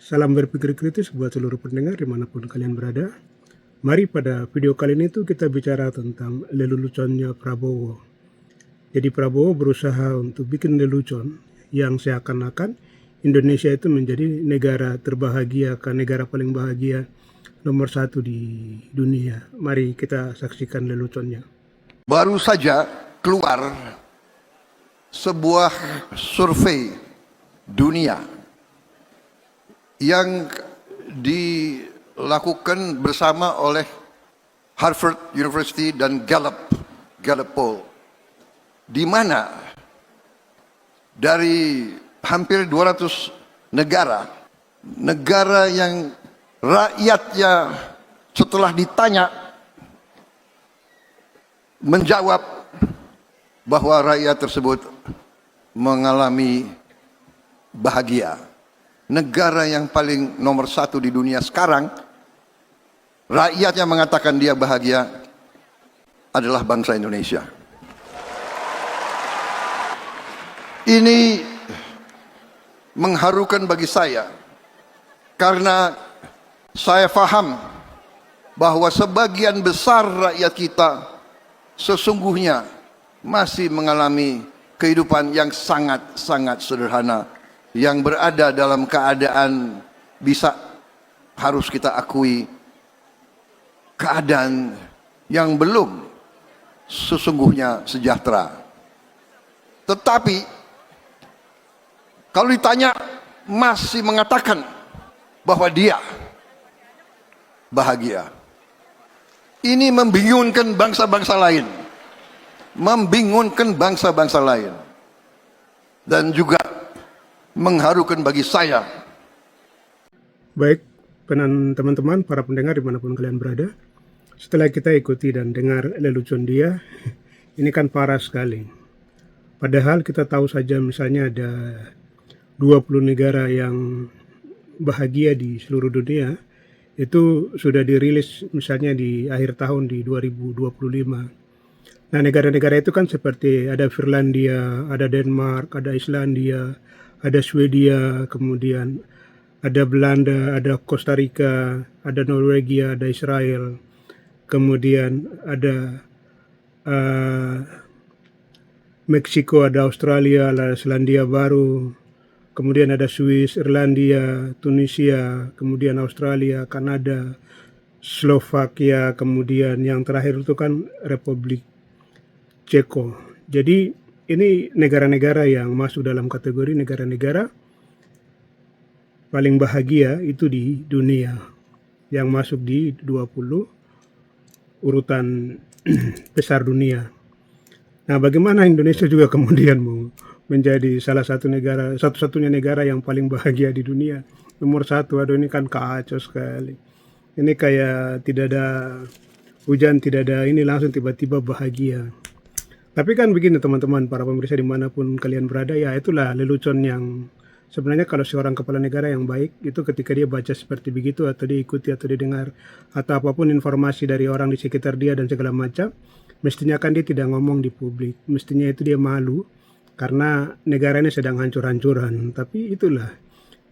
Salam berpikir kritis buat seluruh pendengar dimanapun kalian berada. Mari pada video kali ini tuh kita bicara tentang leluconnya Prabowo. Jadi Prabowo berusaha untuk bikin lelucon yang seakan-akan Indonesia itu menjadi negara terbahagia, negara paling bahagia nomor 1 di dunia. Mari kita saksikan leluconnya. Baru saja keluar sebuah survei dunia yang dilakukan bersama oleh Harvard University dan Gallup Poll, di mana dari hampir 200 negara yang rakyatnya setelah ditanya menjawab bahwa rakyat tersebut mengalami bahagia. Negara yang paling nomor 1 di dunia sekarang, rakyatnya mengatakan dia bahagia, adalah bangsa Indonesia. Ini mengharukan bagi saya, karena saya paham bahwa sebagian besar rakyat kita sesungguhnya masih mengalami kehidupan yang sangat-sangat sederhana, yang berada dalam keadaan harus kita akui, keadaan yang belum sesungguhnya sejahtera. Tetapi kalau ditanya masih mengatakan bahwa dia bahagia, ini membingungkan bangsa-bangsa lain, dan juga mengharukan bagi saya. Baik, teman-teman, para pendengar dimanapun kalian berada, setelah kita ikuti dan dengar lelucon dia, ini kan parah sekali. Padahal kita tahu saja misalnya ada 20 negara yang bahagia di seluruh dunia, itu sudah dirilis misalnya di akhir tahun di 2025. Nah, negara-negara itu kan seperti ada Finlandia, ada Denmark, ada Islandia, ada Swedia, kemudian ada Belanda, ada Costa Rica, ada Norwegia, ada Israel, kemudian ada Meksiko, ada Australia, ada Selandia Baru, kemudian ada Swiss, Irlandia, Tunisia, kemudian Australia, Kanada, Slovakia, kemudian yang terakhir itu kan Republik Ceko. Jadi ini negara-negara yang masuk dalam kategori negara-negara paling bahagia itu di dunia, yang masuk di 20 urutan besar dunia. Nah, bagaimana Indonesia juga kemudian mau menjadi satu-satunya negara yang paling bahagia di dunia, nomor 1? Aduh, ini kan kacau sekali. Ini kayak tidak ada hujan, tidak ada ini, langsung tiba-tiba bahagia. Tapi kan begini teman-teman, para pemirsa dimanapun kalian berada, ya itulah lelucon yang sebenarnya kalau seorang kepala negara yang baik itu ketika dia baca seperti begitu, atau diikuti atau didengar atau apapun informasi dari orang di sekitar dia dan segala macam, mestinya kan dia tidak ngomong di publik, mestinya itu dia malu karena negara ini sedang hancur-hancuran. Tapi itulah,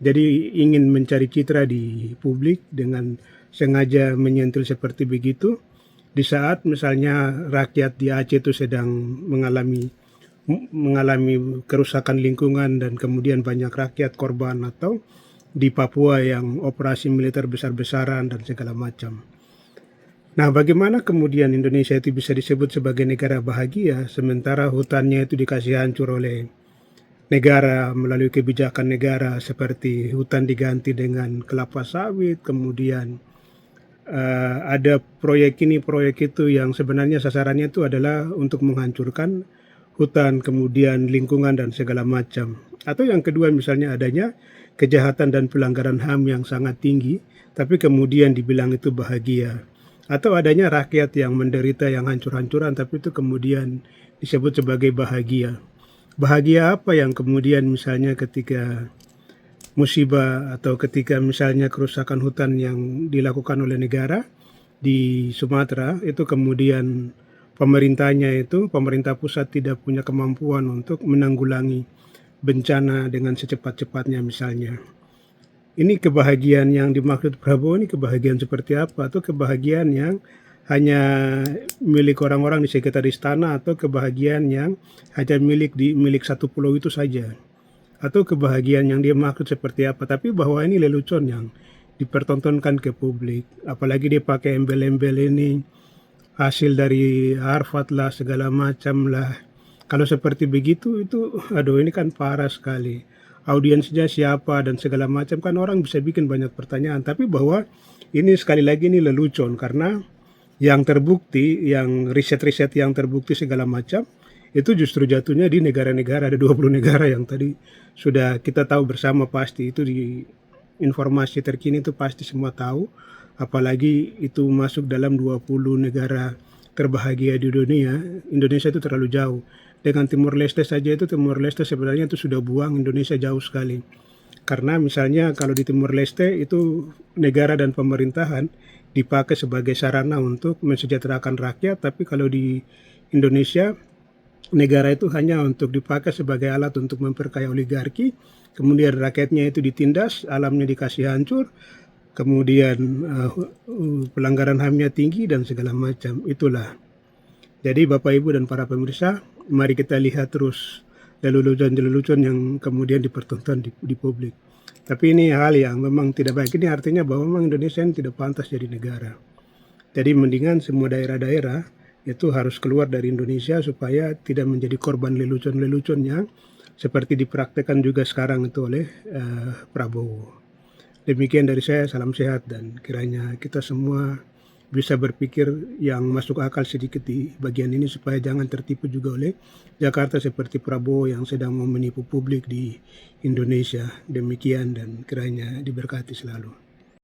jadi ingin mencari citra di publik dengan sengaja menyentil seperti begitu. Di saat misalnya rakyat di Aceh itu sedang mengalami kerusakan lingkungan dan kemudian banyak rakyat korban, atau di Papua yang operasi militer besar-besaran dan segala macam. Nah, bagaimana kemudian Indonesia itu bisa disebut sebagai negara bahagia sementara hutannya itu dikasih hancur oleh negara melalui kebijakan negara, seperti hutan diganti dengan kelapa sawit, kemudian ada proyek ini, proyek itu yang sebenarnya sasarannya itu adalah untuk menghancurkan hutan, kemudian lingkungan dan segala macam. Atau yang kedua misalnya adanya kejahatan dan pelanggaran HAM yang sangat tinggi, tapi kemudian dibilang itu bahagia. Atau adanya rakyat yang menderita, yang hancur-hancuran, tapi itu kemudian disebut sebagai bahagia. Bahagia apa yang kemudian misalnya ketika musibah atau ketika misalnya kerusakan hutan yang dilakukan oleh negara di Sumatera, itu kemudian pemerintah pusat tidak punya kemampuan untuk menanggulangi bencana dengan secepat-cepatnya misalnya. ini kebahagiaan yang dimaksud Prabowo ini kebahagiaan seperti apa? Atau kebahagiaan yang hanya milik orang-orang di sekitar istana, atau kebahagiaan yang hanya milik satu pulau itu saja? Atau kebahagiaan yang dia maksud seperti apa? Tapi bahwa ini lelucon yang dipertontonkan ke publik, apalagi dia pakai embel-embel ini hasil dari Harvard lah, segala macam lah. Kalau seperti begitu, itu aduh, ini kan parah sekali. Audiensnya siapa dan segala macam, kan orang bisa bikin banyak pertanyaan. Tapi bahwa ini sekali lagi ini lelucon, karena yang terbukti, yang riset-riset yang terbukti segala macam, itu justru jatuhnya di negara-negara, ada 20 negara yang tadi sudah kita tahu bersama pasti, itu di informasi terkini itu pasti semua tahu, apalagi itu masuk dalam 20 negara terbahagia di dunia. Indonesia itu terlalu jauh. Dengan Timor Leste saja, itu Timor Leste sebenarnya itu sudah buang Indonesia jauh sekali. Karena misalnya kalau di Timor Leste itu negara dan pemerintahan dipakai sebagai sarana untuk mensejahterakan rakyat, tapi kalau di Indonesia negara itu hanya untuk dipakai sebagai alat untuk memperkaya oligarki, kemudian rakyatnya itu ditindas, alamnya dikasih hancur, kemudian pelanggaran HAM-nya tinggi dan segala macam. Itulah. Jadi Bapak Ibu dan para pemirsa, mari kita lihat terus lelucon-lelucon yang kemudian dipertonton di publik. Tapi ini hal yang memang tidak baik. Ini artinya bahwa memang Indonesia ini tidak pantas jadi negara. Jadi mendingan semua daerah-daerah itu harus keluar dari Indonesia supaya tidak menjadi korban lelucon-lelucon yang seperti dipraktekkan juga sekarang itu oleh Prabowo. Demikian dari saya, salam sehat, dan kiranya kita semua bisa berpikir yang masuk akal sedikit di bagian ini supaya jangan tertipu juga oleh Jakarta seperti Prabowo yang sedang mau menipu publik di Indonesia. Demikian, dan kiranya diberkati selalu.